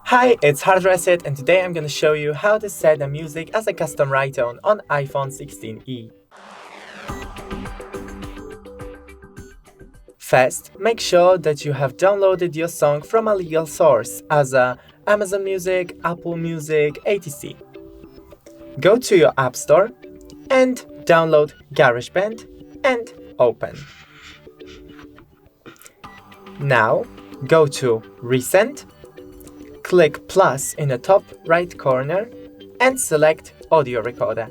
Hi, it's HardReset, and today I'm gonna show you how to set a music as a custom ringtone on iPhone 16e. First, make sure that you have downloaded your song from a legal source as Amazon Music, Apple Music, etc. Go to your App Store and download GarageBand and open. Now, go to Recent, click plus in the top right corner and select Audio Recorder.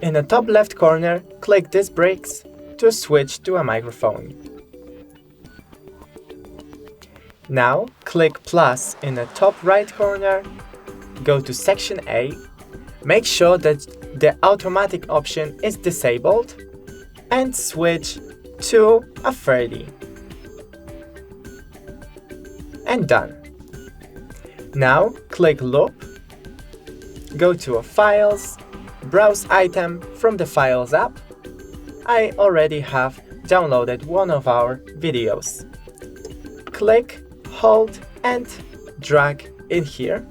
In the top left corner, click this breaks to switch to a microphone. Now, click plus in the top right corner, go to section A, make sure that the automatic option is disabled and switch to a 30. And done. Now click Loop, go to Files, browse item from the Files app. I already have downloaded one of our videos. Click, hold and drag in here.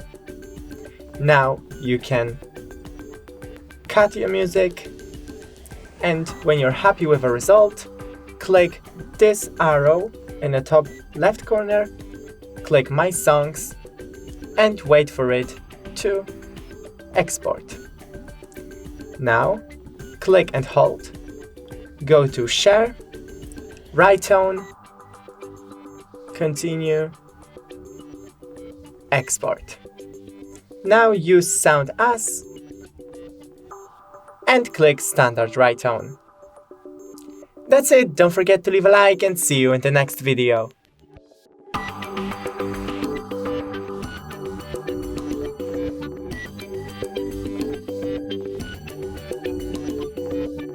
Now you can cut your music, and when you're happy with a result, click this arrow in the top left corner, click My Songs and wait for it to export. Now click and hold, go to Share, Ringtone, Continue, Export. Now use Sound As and click Standard Ringtone. That's it, don't forget to leave a like and see you in the next video.